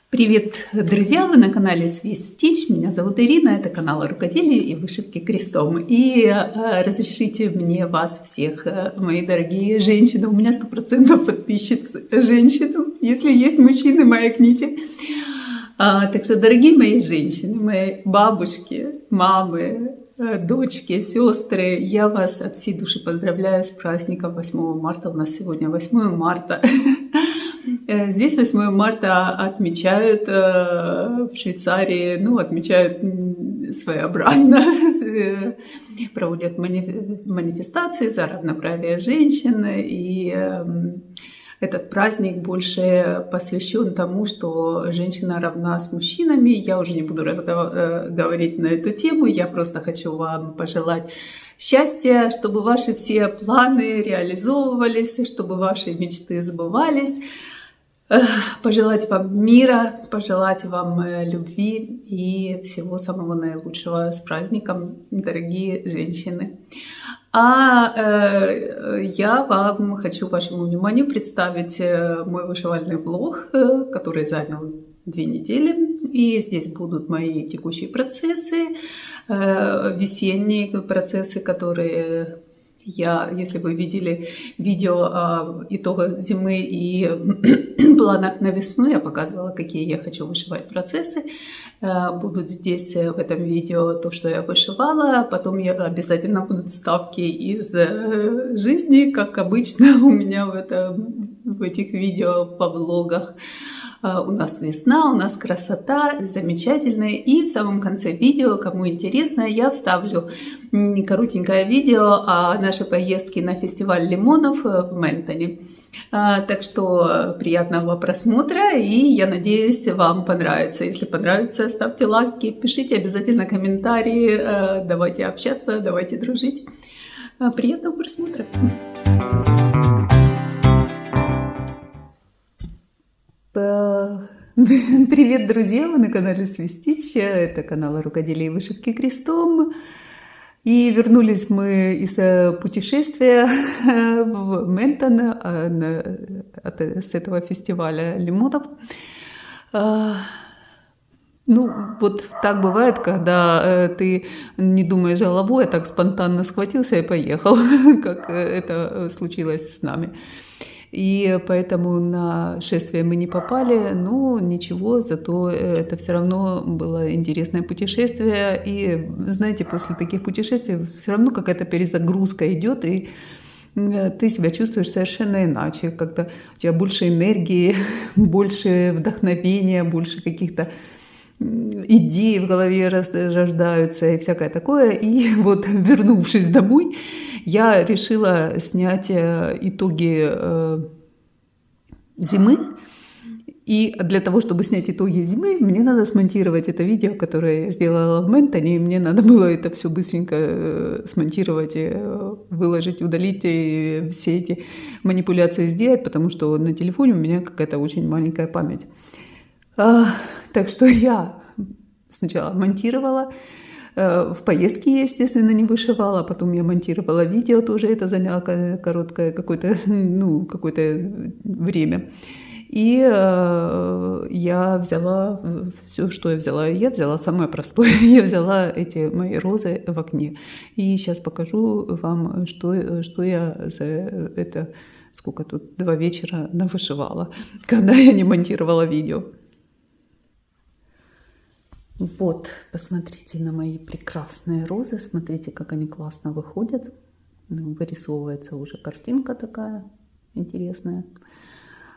Привет, друзья! Вы на канале Swiss Stitch. Меня зовут Ирина, это канал рукоделия и вышивки крестом. И разрешите мне вас всех, мои дорогие женщины, у меня 100% подписчиц женщин, если есть мужчины, маякните. Так что, дорогие мои женщины, мои бабушки, мамы, дочки, сестры, я вас от всей души поздравляю с праздником 8 марта. У нас сегодня 8 марта. Здесь 8 марта отмечают в Швейцарии, отмечают своеобразно, проводят манифестации за равноправие женщин, и этот праздник больше посвящен тому, что женщина равна с мужчинами. Я уже не буду говорить на эту тему, я просто хочу вам пожелать счастья, чтобы ваши все планы реализовывались, чтобы ваши мечты сбывались. Пожелать вам мира, пожелать вам любви и всего самого наилучшего с праздником, дорогие женщины. Я вам хочу вашему вниманию представить мой вышивальный блог, который занял 2 недели. И здесь будут мои текущие процессы, весенние процессы, которые если вы видели видео о итогах зимы и планах на весну, я показывала, какие я хочу вышивать процессы. Будут здесь в этом видео то, что я вышивала. Потом обязательно будут вставки из жизни, как обычно у меня в этих видео по влогах. У нас весна, у нас красота, замечательная. И в самом конце видео, кому интересно, я вставлю коротенькое видео о нашей поездке на фестиваль лимонов в Ментоне. Так что приятного просмотра, и я надеюсь, вам понравится. Если понравится, ставьте лайки, пишите обязательно комментарии, давайте общаться, давайте дружить. Приятного просмотра! Привет, друзья! Вы на канале Swiss Stitch, это канал рукоделия и вышивки крестом. И вернулись мы из путешествия в Ментон с этого фестиваля лимонов. Вот так бывает, когда ты не думаешь головой, а так спонтанно схватился и поехал, как это случилось с нами. И поэтому на шествие мы не попали, но ничего, зато это все равно было интересное путешествие. И знаете, после таких путешествий все равно какая-то перезагрузка идет, и ты себя чувствуешь совершенно иначе, когда у тебя больше энергии, больше вдохновения, больше каких-то идеи в голове рождаются и всякое такое. И вот, вернувшись домой, я решила снять итоги зимы. И для того, чтобы снять итоги зимы, мне надо смонтировать это видео, которое я сделала в Ментоне. И мне надо было это все быстренько смонтировать, выложить, удалить и все эти манипуляции сделать, потому что на телефоне у меня какая-то очень маленькая память. Так что я сначала монтировала, в поездке я, естественно, не вышивала, потом я монтировала видео, тоже это заняло короткое какое-то время. И я взяла все, что я взяла. Я взяла самое простое, я взяла эти мои розы в окне. И сейчас покажу вам, что я за это, сколько тут, 2 вечера навышивала, когда я не монтировала видео. Вот, посмотрите на мои прекрасные розы, смотрите, как они классно выходят. Вырисовывается уже картинка такая интересная.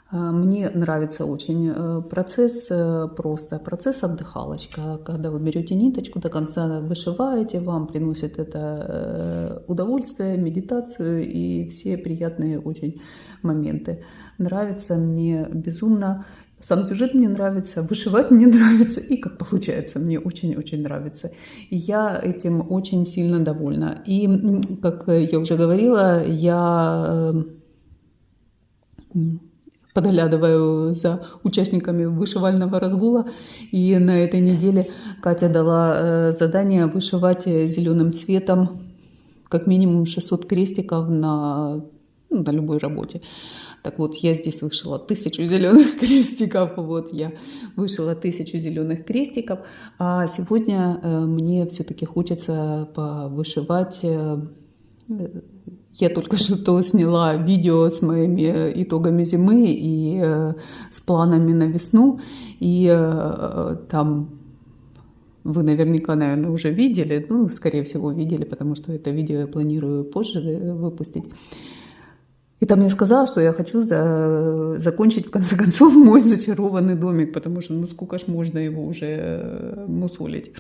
Мне нравится очень процесс, просто процесс отдыхалочка. Когда вы берете ниточку, до конца вышиваете, вам приносит это удовольствие, медитацию и все приятные очень моменты. Нравится мне безумно. Сам сюжет мне нравится, вышивать мне нравится, и как получается, мне очень-очень нравится. И я этим очень сильно довольна. И, как я уже говорила, я подглядываю за участниками вышивального разгула. И на этой неделе Катя дала задание вышивать зеленым цветом как минимум 600 крестиков на любой работе. Так вот, я здесь вышила 1000 зеленых крестиков. Вот я вышила 1000 зеленых крестиков. А сегодня мне все-таки хочется повышивать. Я только что сняла видео с моими итогами зимы и с планами на весну. И там вы наверняка, наверное, уже видели. Ну, скорее всего, видели, потому что это видео я планирую позже выпустить. И там я сказала, что я хочу закончить, в конце концов, мой зачарованный домик, потому что, ну, сколько ж можно его уже мусолить.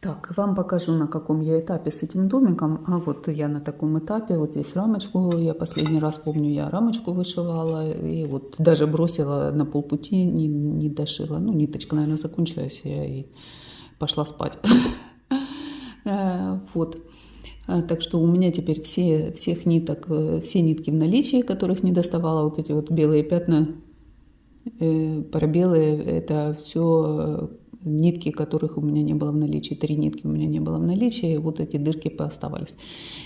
Так, вам покажу, на каком я этапе с этим домиком. А вот я на таком этапе, вот здесь рамочку, я последний раз помню, я рамочку вышивала, и вот даже бросила на полпути, не дошила. Ну, ниточка, наверное, закончилась, я и пошла спать. Вот. Так что у меня теперь все нитки в наличии, которых не доставала, вот эти вот белые пятна, пробелы, это все нитки, которых у меня не было в наличии. 3 нитки у меня не было в наличии, и вот эти дырки пооставались.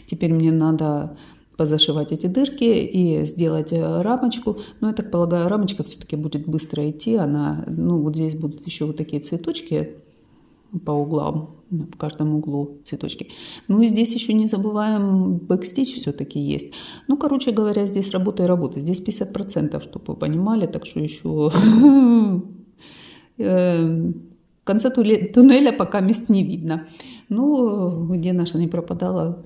Теперь мне надо позашивать эти дырки и сделать рамочку. Но я так полагаю, рамочка все-таки будет быстро идти. Она, ну, вот здесь будут еще вот такие цветочки по углам, в каждом углу цветочки. Ну и здесь еще не забываем, бэкстич все-таки есть. Ну, короче говоря, здесь работа и работа. Здесь 50%, чтобы вы понимали, так что еще в конце туннеля пока мест не видно. Ну, где наша не пропадала,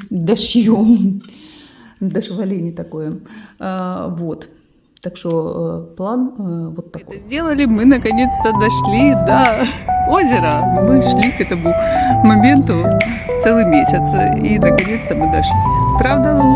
дошьем. Дошиваление такое. Вот. Так что план вот такой. Это сделали, мы наконец-то дошли до озера. Мы шли к этому моменту целый месяц. И наконец-то мы дошли. Правда, Лу?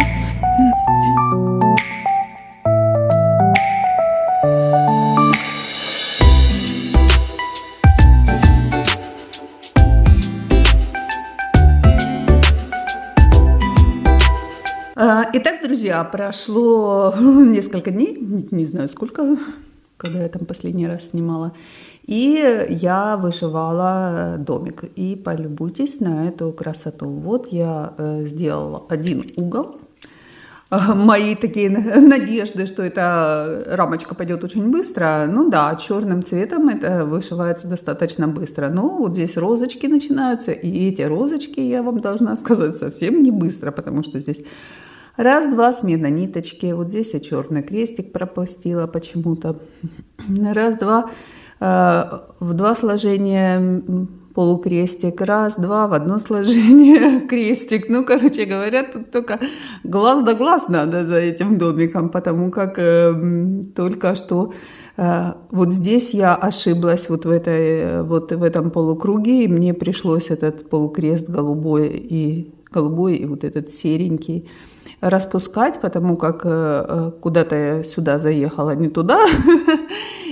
Итак, друзья, прошло несколько дней, не знаю сколько, когда я там последний раз снимала, и я вышивала домик. И полюбуйтесь на эту красоту. Вот я сделала один угол. Мои такие надежды, что эта рамочка пойдет очень быстро. Ну да, черным цветом это вышивается достаточно быстро. Но вот здесь розочки начинаются, и эти розочки, я вам должна сказать, совсем не быстро, потому что здесь раз-два смена ниточки. Вот здесь я черный крестик пропустила почему-то. Раз-два в 2 сложения полукрестик. Раз-два в 1 сложение крестик. Ну, короче говоря, тут только глаз да глаз надо за этим домиком, потому как только что вот здесь я ошиблась вот в этом полукруге, и мне пришлось этот полукрест голубой и вот этот серенький распускать, потому как куда-то я сюда заехала не туда,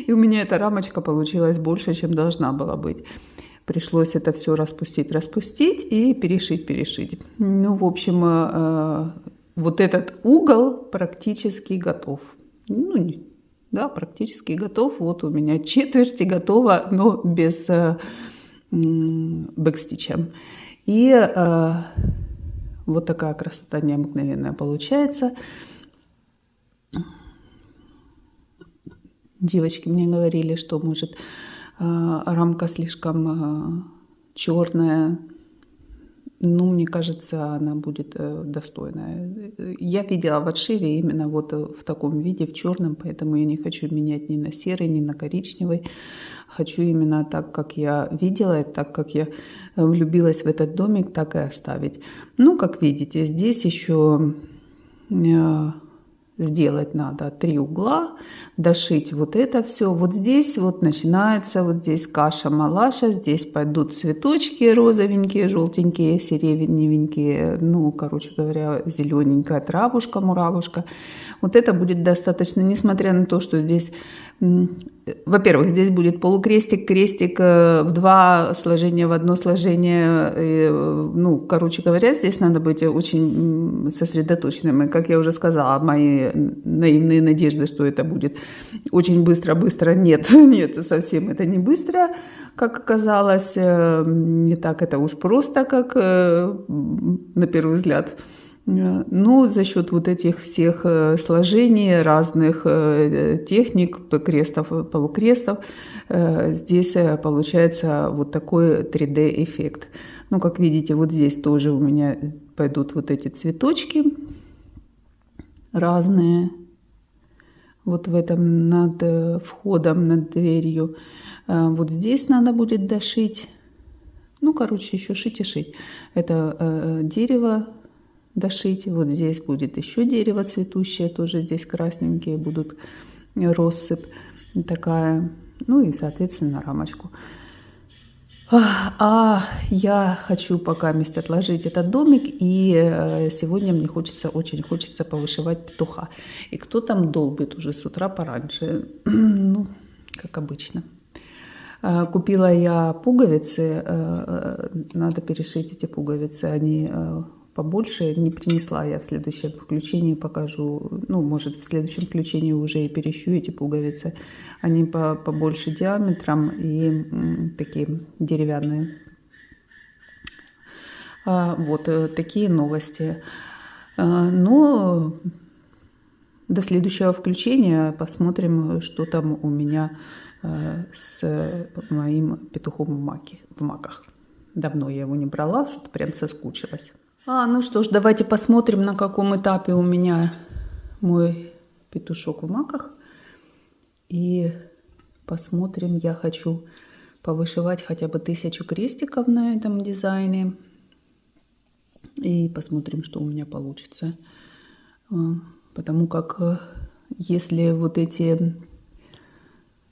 и у меня эта рамочка получилась больше, чем должна была быть. Пришлось это все распустить и перешить. Ну, в общем, вот этот угол практически готов. Ну, да, практически готов. Вот у меня четверти готова, но без бэкстича. И вот такая красота необыкновенная получается. Девочки мне говорили, что, может, рамка слишком черная. Ну, мне кажется, она будет достойная. Я видела в отшиве именно вот в таком виде, в черном, поэтому я не хочу менять ни на серый, ни на коричневый. Хочу именно так, как я видела, и так, как я влюбилась в этот домик, так и оставить. Ну, как видите, здесь еще сделать надо 3 угла, дошить вот это все. Вот здесь вот начинается, вот здесь каша-малаша, здесь пойдут цветочки розовенькие, желтенькие, сиреневенькие, ну, короче говоря, зелененькая травушка-муравушка. Вот это будет достаточно, несмотря на то, что здесь, во-первых, здесь будет полукрестик, крестик в 2 сложения, в 1 сложение. Ну, короче говоря, здесь надо быть очень сосредоточенным. И, как я уже сказала, мои наивные надежды, что это будет очень быстро-быстро. Нет, совсем это не быстро, как оказалось. Не так это уж просто, как на первый взгляд Но за счет вот этих всех сложений, разных техник, крестов, полукрестов, здесь получается вот такой 3D-эффект. Ну, как видите, вот здесь тоже у меня пойдут вот эти цветочки разные. Вот в этом над входом, над дверью. Вот здесь надо будет дошить. Ну, короче, еще шить и шить. Это дерево дошить. Вот здесь будет еще дерево цветущее. Тоже здесь красненькие будут, россыпь такая. Ну и, соответственно, рамочку. А я хочу пока отложить этот домик. И сегодня мне очень хочется повышивать петуха. И кто там долбит уже с утра пораньше? Ну, как обычно. Купила я пуговицы, надо перешить эти пуговицы, они побольше. Не принесла, я в следующем включении покажу. Ну, может, в следующем включении уже и перещу эти пуговицы. Они побольше диаметром и такие деревянные. Вот такие новости. Но до следующего включения посмотрим, что там у меня с моим петухом в маках. Давно я его не брала, что-то прям соскучилась. Ну что ж, давайте посмотрим, на каком этапе у меня мой петушок в маках. И посмотрим, я хочу повышивать хотя бы 1000 крестиков на этом дизайне. И посмотрим, что у меня получится. Потому как если вот эти...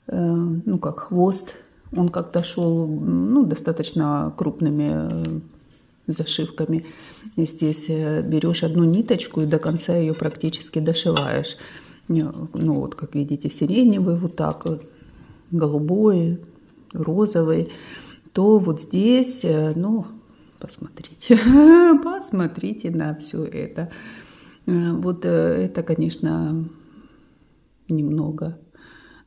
ну как хвост, он как-то шел, ну, достаточно крупными зашивками. И здесь берешь одну ниточку и до конца ее практически дошиваешь. Ну вот, как видите, сиреневый вот так, голубой, розовый. То вот здесь, ну, посмотрите, посмотрите на все это. Вот это, конечно, немного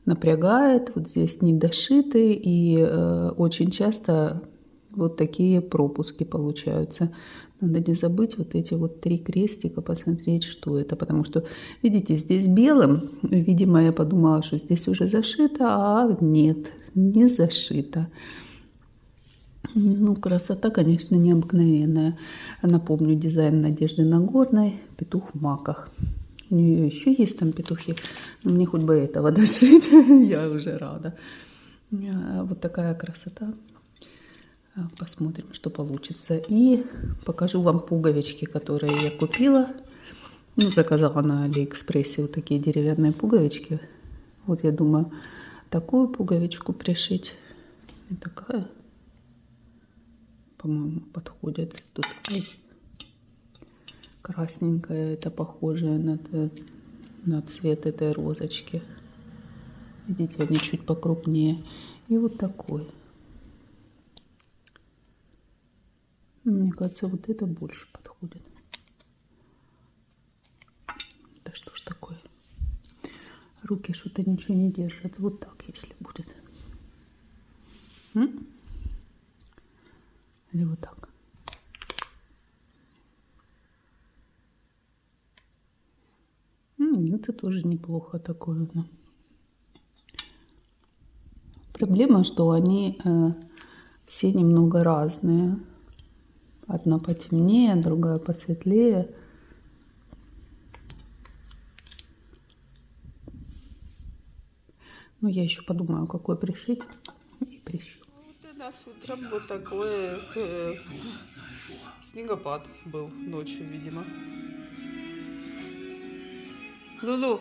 напрягает. Вот здесь недошитый, и очень часто вот такие пропуски получаются. Надо не забыть вот эти вот 3 крестика, посмотреть, что это. Потому что, видите, здесь белым, видимо, я подумала, что здесь уже зашито, а нет, не зашито. Ну, красота, конечно, необыкновенная. Напомню, дизайн Надежды Нагорной, петух в маках. У нее еще есть там петухи. Но мне хоть бы этого дошить. Я уже рада. Вот такая красота. Посмотрим, что получится. И покажу вам пуговички, которые я купила. Ну, заказала на Алиэкспрессе вот такие деревянные пуговички. Вот я думаю, такую пуговичку пришить. И такая, по-моему, подходит. Тут красненькая, это похожее на цвет этой розочки. Видите, они чуть покрупнее. И вот такой. Мне кажется, вот это больше подходит. Да что ж такое? Руки что-то ничего не держат. Вот так, если будет. Или вот так. Это тоже неплохо такое. Но... Проблема, что они все немного разные. Одна потемнее, другая посветлее. Ну, я еще подумаю, какой пришить. И прищу. Вот у нас утром вот такой снегопад был ночью, видимо. Lulu,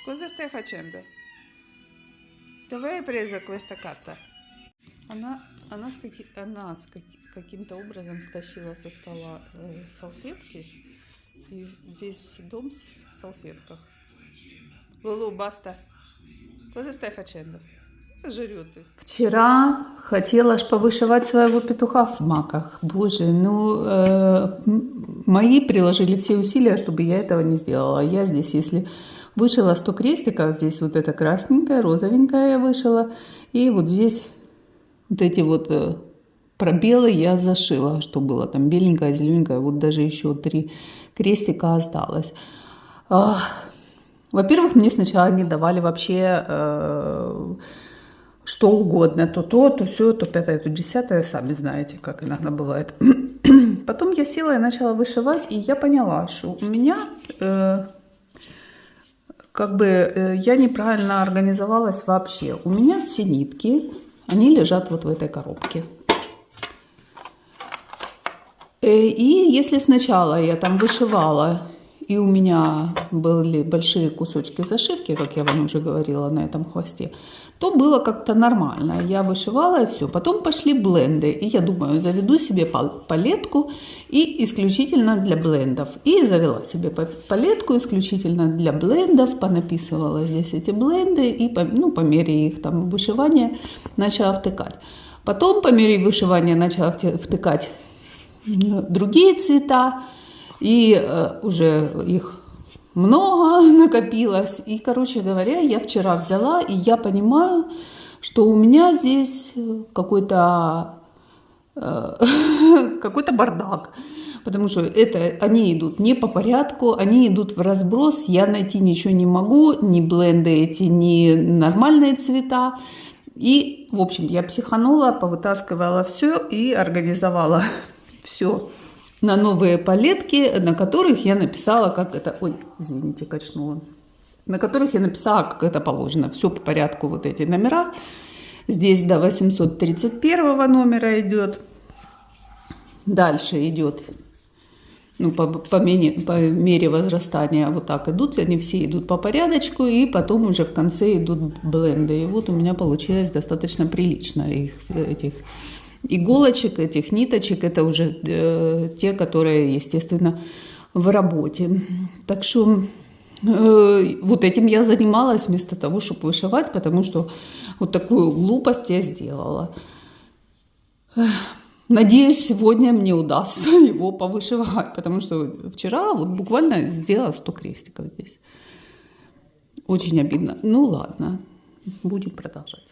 cosa stai facendo? Dove hai preso questa carta? Она каким-то образом стащила со стола салфетки, и весь дом в салфетках. Лулу, баста. Cosa stai facendo? Жрет их. Вчера хотела ж повышивать своего петуха в маках. Боже, ну, мои приложили все усилия, чтобы я этого не сделала. Я здесь, если вышила 100 крестиков, здесь вот это красненькое, розовенькое я вышила, и вот здесь вот эти вот пробелы я зашила, что было там беленькое, зелененькое, вот даже еще 3 крестика осталось. Во-первых, мне сначала не давали вообще что угодно, то все, то 5, то 10, сами знаете, как иногда бывает. Потом я села и начала вышивать, и я поняла, что у меня я неправильно организовалась вообще. У меня все нитки, они лежат вот в этой коробке. И если сначала я там вышивала, и у меня были большие кусочки зашивки, как я вам уже говорила, на этом хвосте, то было как-то нормально. Я вышивала и все. Потом пошли бленды. И я думаю, заведу себе палетку и исключительно для блендов. И завела себе палетку исключительно для блендов, понаписывала здесь эти бленды и по мере их там вышивания начала втыкать. Потом по мере вышивания начала втыкать другие цвета. И уже их много накопилось. И, короче говоря, я вчера взяла, и я понимаю, что у меня здесь какой-то бардак. Потому что они идут не по порядку, они идут в разброс. Я найти ничего не могу, ни бленды эти, ни нормальные цвета. И, в общем, я психанула, повытаскивала все и организовала все на новые палетки, на которых я написала, как это... Ой, извините, качнула. На которых я написала, как это положено. Все по порядку, вот эти номера. Здесь до 831 номера идет. Дальше идет, по мере возрастания вот так идут. Они все идут по порядочку, и потом уже в конце идут бленды. И вот у меня получилось достаточно прилично этих иголочек, этих ниточек. Это уже те, которые, естественно, в работе. Так что вот этим я занималась вместо того, чтобы вышивать, потому что вот такую глупость я сделала. Надеюсь, сегодня мне удастся его повышивать, потому что вчера вот буквально сделала 100 крестиков здесь. Очень обидно. Ну ладно, будем продолжать.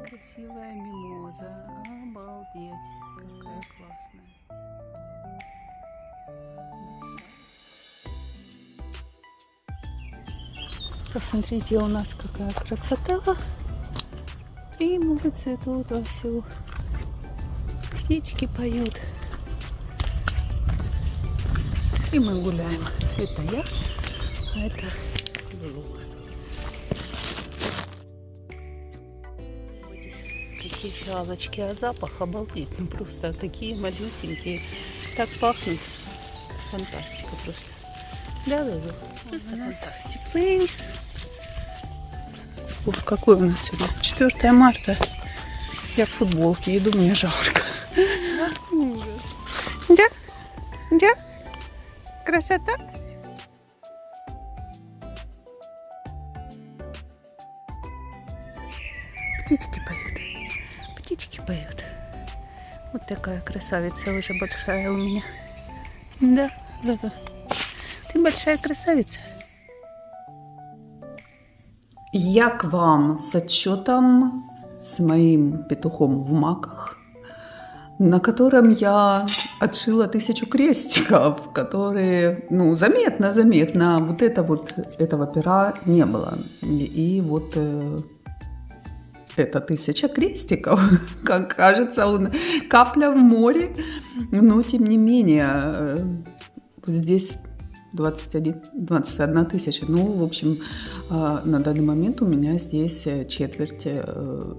Красивая мимоза, обалдеть, какая классная. Посмотрите, у нас какая красота, примулы цветут вовсю, птички поют, и мы гуляем. Это я, а это Лулу. Такие фиалочки, а запах обалдеть, просто такие малюсенькие, так пахнут, фантастика просто. Да-да-да, просто фантастика. Теплый. Сколько, какой у нас сегодня? 4 марта. Я в футболке иду, мне жарко. Да? Да? Красота? Птички поют. Птички поют. Вот такая красавица уже большая у меня. Да, да. Ты большая красавица. Я к вам с отчетом с моим петухом в маках, на котором я отшила 1000 крестиков, которые, заметно, вот этого пера не было. И вот это 1000 крестиков, как кажется, капля в море, но тем не менее, здесь 21 тысяча. В общем, на данный момент у меня здесь четверть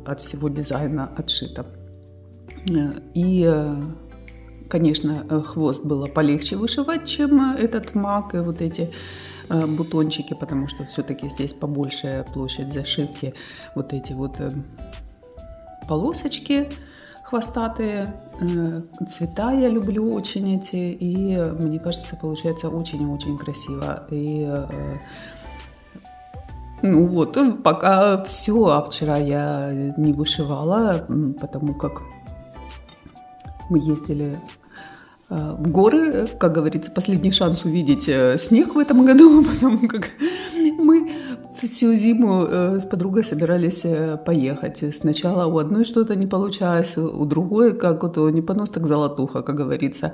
от всего дизайна отшита. И, конечно, хвост было полегче вышивать, чем этот мак и вот эти бутончики, потому что все-таки здесь побольше площадь зашивки. Вот эти вот полосочки хвостатые, цвета я люблю очень эти, и мне кажется, получается очень-очень красиво. И пока все, а вчера я не вышивала, потому как мы ездили в горы, как говорится, последний шанс увидеть снег в этом году, потому как мы всю зиму с подругой собирались поехать. Сначала у одной что-то не получалось, у другой, как вот не понос, так золотуха, как говорится.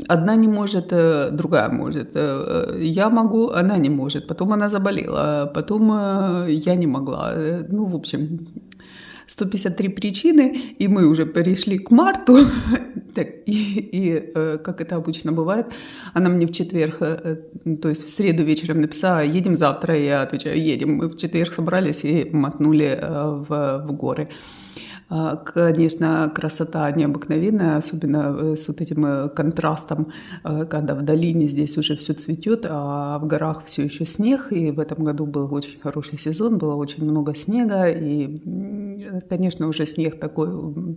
Одна не может, другая может. Я могу, она не может. Потом она заболела, потом я не могла. Ну, в общем, 153 причины, и мы уже перешли к марту. Так, как это обычно бывает, она мне в четверг, то есть в среду вечером написала: едем завтра. Я отвечаю: едем. Мы в четверг собрались и мотнули в горы. Конечно, красота необыкновенная, особенно с вот этим контрастом, когда в долине здесь уже все цветет, а в горах все еще снег. И в этом году был очень хороший сезон, было очень много снега. И, конечно, уже снег такой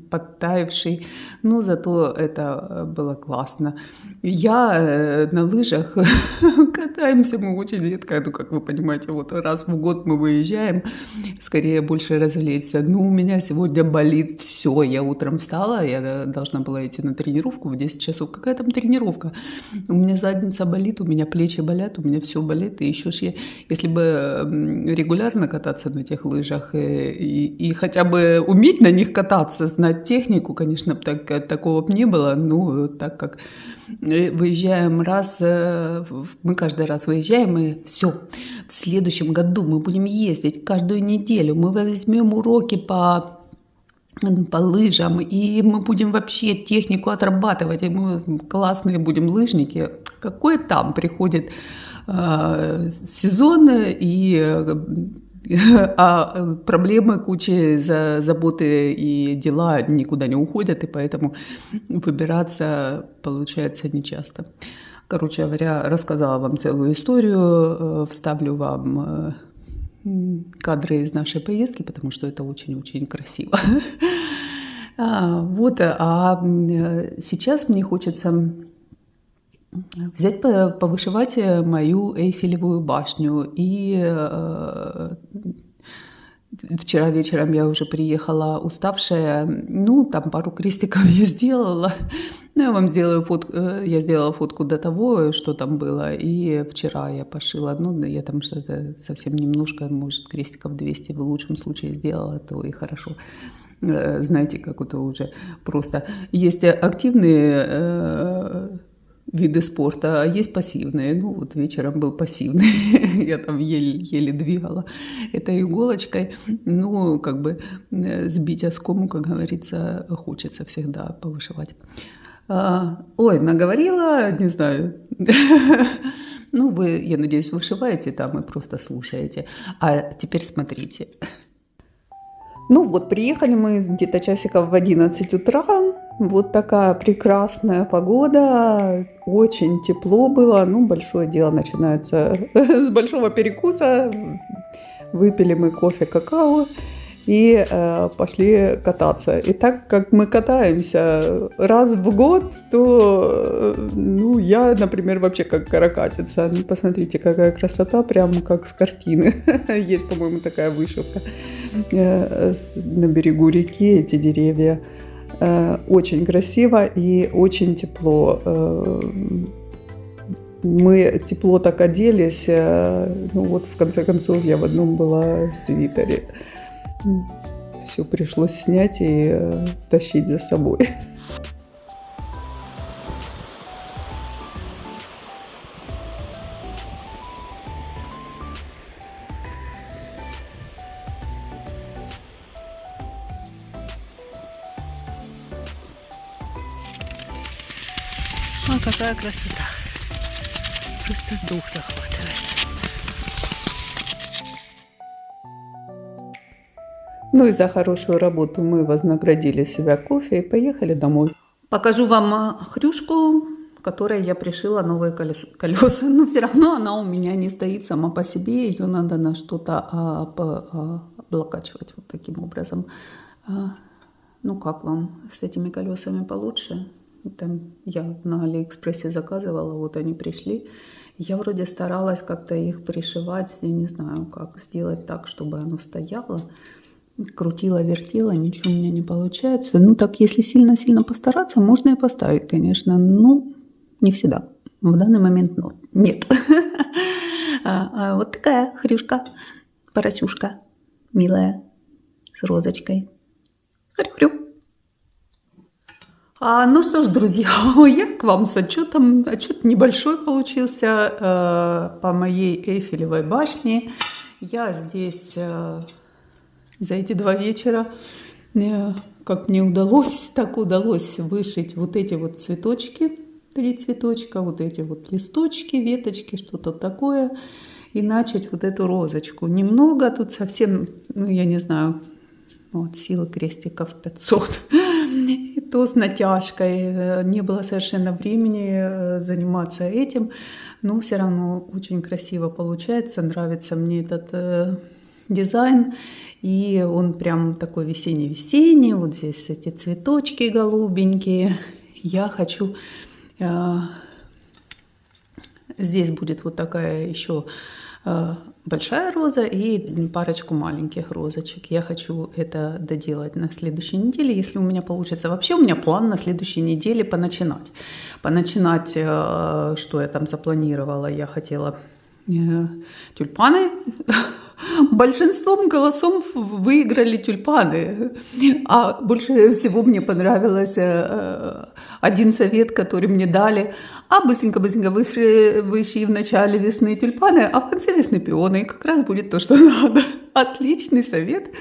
подтаявший, но зато это было классно. Я на лыжах катаемся мы очень редко, ну, как вы понимаете, вот раз в год мы выезжаем, скорее больше развлечься. Ну, у меня сегодня болит все. Я утром встала, я должна была идти на тренировку в 10 часов. Какая там тренировка? У меня задница болит, у меня плечи болят, у меня все болит. И еще ж если бы регулярно кататься на тех лыжах и хотя бы уметь на них кататься, знать технику, конечно, такого бы не было. Ну, так как выезжаем раз, мы каждый раз выезжаем, и все. В следующем году мы будем ездить каждую неделю, мы возьмем уроки по лыжам, и мы будем вообще технику отрабатывать, и мы классные будем лыжники. Какой там приходит сезон, а проблемы, кучи, заботы и дела никуда не уходят, и поэтому выбираться получается нечасто. Короче говоря, рассказала вам целую историю, вставлю вам кадры из нашей поездки, потому что это очень-очень красиво. Вот, а сейчас мне хочется взять, повышивать мою Эйфелевую башню. И вчера вечером я уже приехала уставшая, ну, там пару крестиков я сделала. Ну, я вам сделаю фотку, я сделала фотку до того, что там было, и вчера я пошила, ну, я там что-то совсем немножко, может, крестиков 200 в лучшем случае сделала, то и хорошо. Знаете, как это уже просто. Есть активные виды спорта, а есть пассивные. Ну, вот вечером был пассивный. Я там еле двигала этой иголочкой. Ну, как бы сбить оскому, как говорится, хочется всегда повышивать. Ой, наговорила, не знаю. Ну, вы, я надеюсь, вышиваете там и просто слушаете. А теперь смотрите. Ну вот, приехали мы где-то часиков в 11 утра. Вот такая прекрасная погода. Очень тепло было. Ну, большое дело начинается с большого перекуса. Выпили мы кофе, какао и пошли кататься. И так как мы катаемся раз в год, то, ну, я, например, вообще как каракатица. Ну, посмотрите, какая красота, прямо как с картины. Есть, по-моему, такая вышивка на берегу реки, эти деревья. Очень красиво и очень тепло. Мы тепло так оделись. Ну вот, в конце концов, я в одном была свитере. Все пришлось снять и тащить за собой. А какая красота! Просто дух захватывает. Ну и за хорошую работу мы вознаградили себя кофе и поехали домой. Покажу вам хрюшку, которой я пришила новые колеса. Но все равно она у меня не стоит сама по себе. Ее надо на что-то облокачивать вот таким образом. Ну как вам с этими колесами получше? Там я на Алиэкспрессе заказывала, вот они пришли. Я вроде старалась как-то их пришивать, я не знаю, как сделать так, чтобы оно стояло. Крутила, вертела, ничего у меня не получается. Ну так, если сильно-сильно постараться, можно и поставить, конечно. Но не всегда. В данный момент нет. Вот такая хрюшка. Поросюшка милая с розочкой. Хрю-хрю. Ну что ж, друзья, я к вам с отчетом. Отчет небольшой получился по моей Эйфелевой башне. Я здесь за эти 2 вечера, как мне удалось, так удалось вышить вот эти вот цветочки, 3 цветочка, вот эти вот листочки, веточки, что-то такое, и начать вот эту розочку. Немного, тут совсем, ну я не знаю, вот силы крестиков 500. И то с натяжкой. Не было совершенно времени заниматься этим, но все равно очень красиво получается. Нравится мне этот дизайн. И он прям такой весенний-весенний. Вот здесь эти цветочки голубенькие. Я хочу... Здесь будет вот такая еще большая роза и парочку маленьких розочек. Я хочу это доделать на следующей неделе, если у меня получится. Вообще у меня план на следующей неделе поначинать. Поначинать, что я там запланировала. Я хотела тюльпаны. Большинством голосов выиграли тюльпаны. А больше всего мне понравился один совет, который мне дали. Быстренько-быстренько вышли в начале весны тюльпаны, а в конце весны пионы. И как раз будет то, что надо. Отличный совет.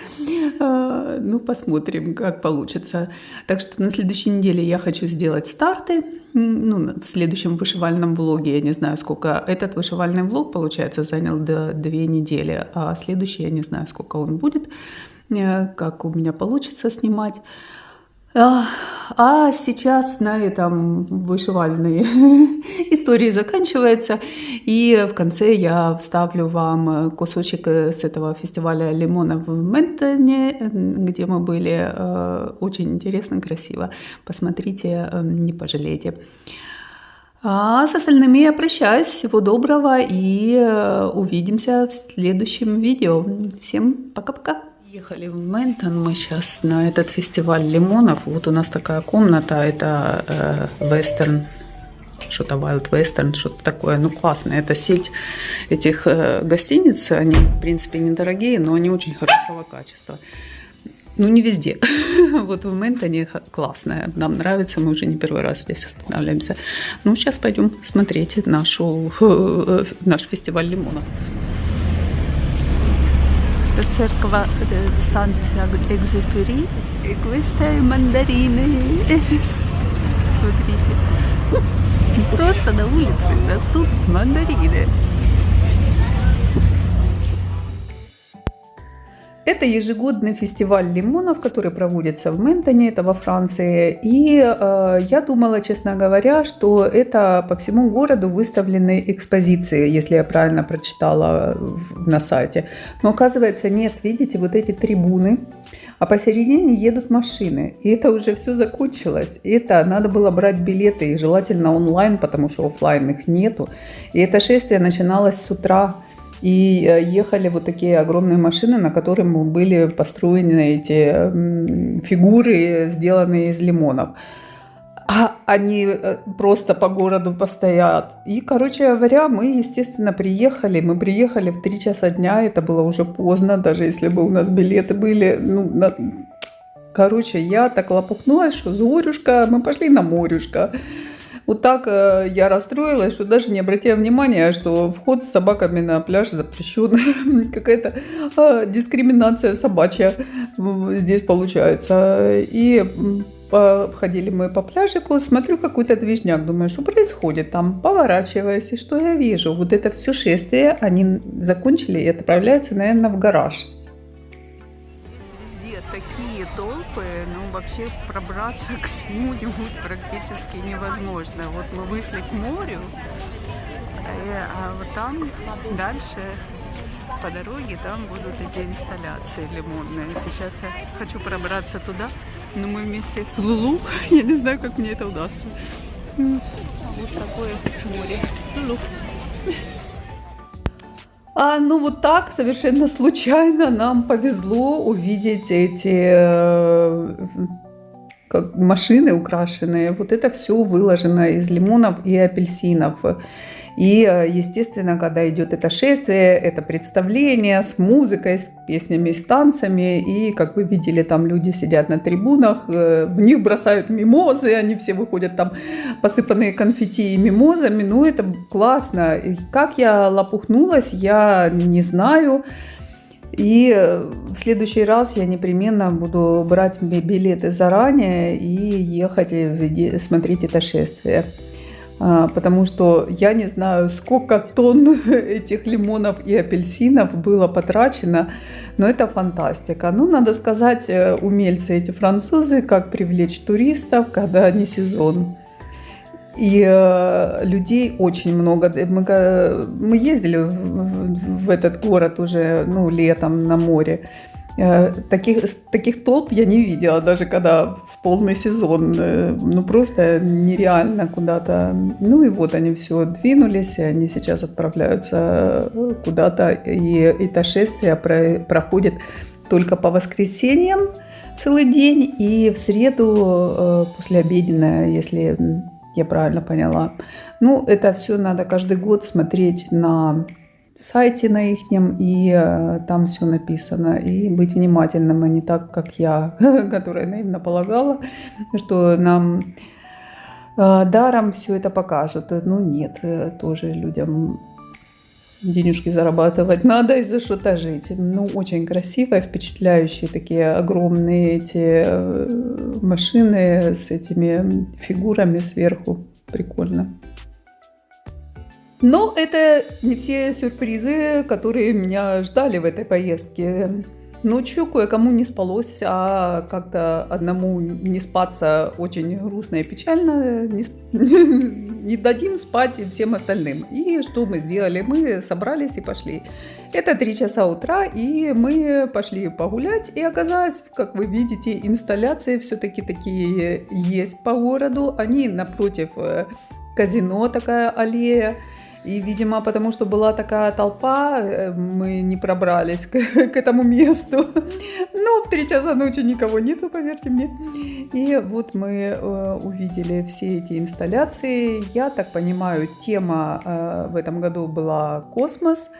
Ну, посмотрим, как получится. Так что на следующей неделе я хочу сделать старты. Ну, в следующем вышивальном влоге, я не знаю, сколько. Этот вышивальный влог, получается, занял 2 недели. А следующий, я не знаю, сколько он будет. Как у меня получится снимать. А сейчас на этом вышивальные истории заканчиваются. И в конце я вставлю вам кусочек с этого фестиваля лимонов в Ментоне, где мы были. Очень интересно, красиво. Посмотрите, не пожалеете. А с остальными я прощаюсь. Всего доброго и увидимся в следующем видео. Всем пока-пока. Ехали в Ментон мы сейчас на этот фестиваль лимонов. Вот у нас такая комната, это вестерн, что-то Wild Western, что-то такое. Ну, классно. Это сеть этих гостиниц. Они, в принципе, недорогие, но они очень хорошего качества. Ну, не везде. Вот в Ментоне классная. Нам нравится, мы уже не первый раз здесь останавливаемся. Ну, сейчас пойдем смотреть наш фестиваль лимонов. Церковь Сант-Экзюпери. И queste мандарины. Смотрите. Просто на улице растут мандарины. Это ежегодный фестиваль лимонов, который проводится в Ментоне, это во Франции. И я думала, честно говоря, что это по всему городу выставлены экспозиции, если я правильно прочитала на сайте. Но оказывается нет, видите, вот эти трибуны, а посередине едут машины. И это уже все закончилось. И это надо было брать билеты, и желательно онлайн, потому что офлайн их нету. И это шествие начиналось с утра. И ехали вот такие огромные машины, на которых были построены эти фигуры, сделанные из лимонов. А они просто по городу постоят. И, короче говоря, мы, естественно, приехали. Мы приехали в 3 часа дня, это было уже поздно, даже если бы у нас билеты были. Короче, я так лопухнулась, что зорюшка, мы пошли на морюшка. Вот так я расстроилась, что даже не обратила внимания, что вход с собаками на пляж запрещен. Какая-то дискриминация собачья здесь получается. И ходили мы по пляжику, смотрю какой-то движняк, думаю, что происходит там, поворачиваясь, и что я вижу? Вот это все шествие они закончили и отправляются, наверное, в гараж. Такие толпы, вообще пробраться к чему-нибудь практически невозможно. Вот мы вышли к морю, а вот там дальше по дороге там будут эти инсталляции лимонные. Сейчас я хочу пробраться туда, но мы вместе с Лулу, я не знаю, как мне это удастся. Вот такое море. Лулу. Ну вот так, совершенно случайно нам повезло увидеть эти как машины украшенные. Вот это все выложено из лимонов и апельсинов. И, естественно, когда идет это шествие, это представление с музыкой, с песнями, с танцами, и, как вы видели, там люди сидят на трибунах, в них бросают мимозы, они все выходят там посыпанные конфетти и мимозами, ну, это классно. И как я лопухнулась, я не знаю. И в следующий раз я непременно буду брать билеты заранее и ехать и смотреть это шествие. Потому что я не знаю, сколько тонн этих лимонов и апельсинов было потрачено, но это фантастика. Ну, надо сказать, умельцы эти французы, как привлечь туристов, когда не сезон. И людей очень много. Мы ездили в этот город уже, ну, летом на море. Таких толп я не видела, даже когда в полный сезон. Ну, просто нереально куда-то. Ну, и вот они все двинулись, они сейчас отправляются куда-то. И это шествие проходит только по воскресеньям целый день и в среду послеобеденное, если я правильно поняла. Ну, это все надо каждый год смотреть на сайте на ихнем, и там все написано. И быть внимательным, а не так, как я, которая наивно полагала, что нам даром все это покажут. Ну, нет, тоже людям денежки зарабатывать надо и за что-то жить. Ну, очень красиво, впечатляющие такие огромные эти машины с этими фигурами сверху. Прикольно. Но это не все сюрпризы, которые меня ждали в этой поездке. Ночью кое-кому не спалось, а как-то одному не спаться очень грустно и печально. Не дадим спать всем остальным. И что мы сделали? Мы собрались и пошли. Это 3 часа утра, и мы пошли погулять. И оказалось, как вы видите, инсталляции все-таки такие есть по городу. Они напротив казино, такая аллея. И, видимо, потому что была такая толпа, мы не пробрались к этому месту. Но в 3 часа ночи никого нету, поверьте мне. И вот мы увидели все эти инсталляции. Я так понимаю, тема в этом году была космос.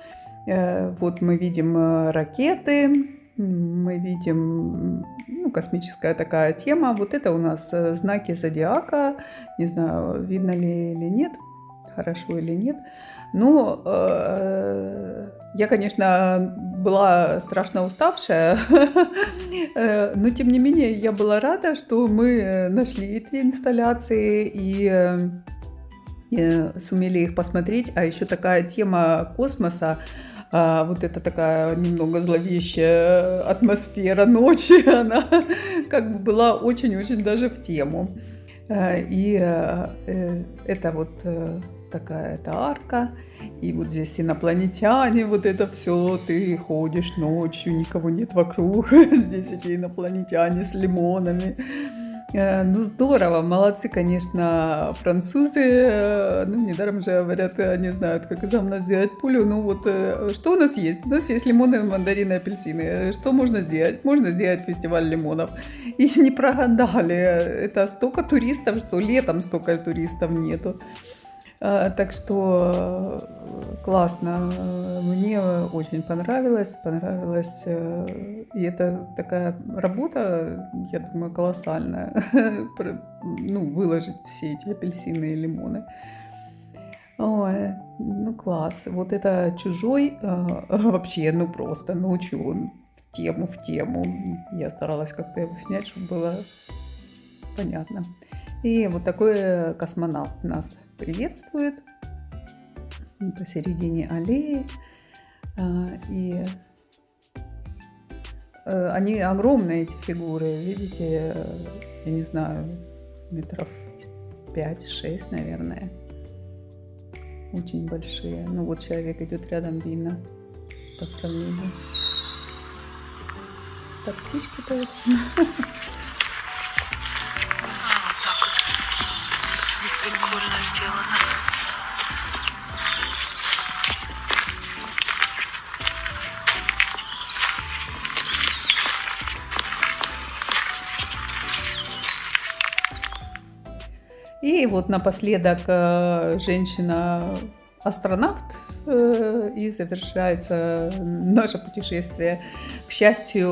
Вот мы видим ракеты, мы видим космическая такая тема. Вот это у нас знаки зодиака. Не знаю, видно ли или нет. Хорошо или нет. Но я, конечно, была страшно уставшая, но тем не менее я была рада, что мы нашли эти инсталляции и сумели их посмотреть. А еще такая тема космоса, вот это такая немного зловещая атмосфера ночи, она как бы была очень-очень даже в тему. И это вот такая это арка, и вот здесь инопланетяне, вот это все, ты ходишь ночью, никого нет вокруг, здесь эти инопланетяне с лимонами. Ну, здорово, молодцы, конечно, французы, ну, недаром же говорят, они знают, как из нас сделать пулю. Ну, вот, что у нас есть? У нас есть лимоны, мандарины, апельсины. Что можно сделать? Можно сделать фестиваль лимонов. И не прогадали. Это столько туристов, что летом столько туристов нету. Так что классно, мне очень понравилось, и это такая работа, я думаю, колоссальная, ну, выложить все эти апельсины и лимоны. Ой, ну класс, вот это «Чужой» вообще, ну просто ночью он в тему, я старалась как-то его снять, чтобы было понятно. И вот такой космонавт нас приветствует посередине аллеи. И они огромные, эти фигуры, видите, я не знаю, метров 5-6, наверное. Очень большие. Ну вот человек идет рядом, видно по сравнению. Так, птички поют. Прикольно сделано. И вот напоследок женщина-астронавт, и завершается наше путешествие. К счастью,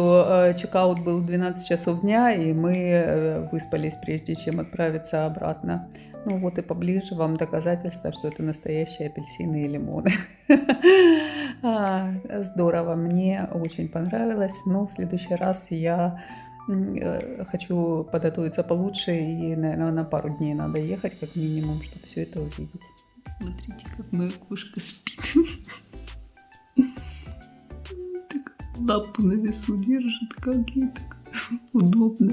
чекаут был в 12 часов дня, и мы выспались, прежде чем отправиться обратно. Ну вот и поближе вам доказательство, что это настоящие апельсины и лимоны. Здорово, мне очень понравилось, но в следующий раз я хочу подготовиться получше, и, наверное, на пару дней надо ехать, как минимум, чтобы все это увидеть. Смотрите, как моя кошка спит. Так лапу на весу держит, как ей так удобно.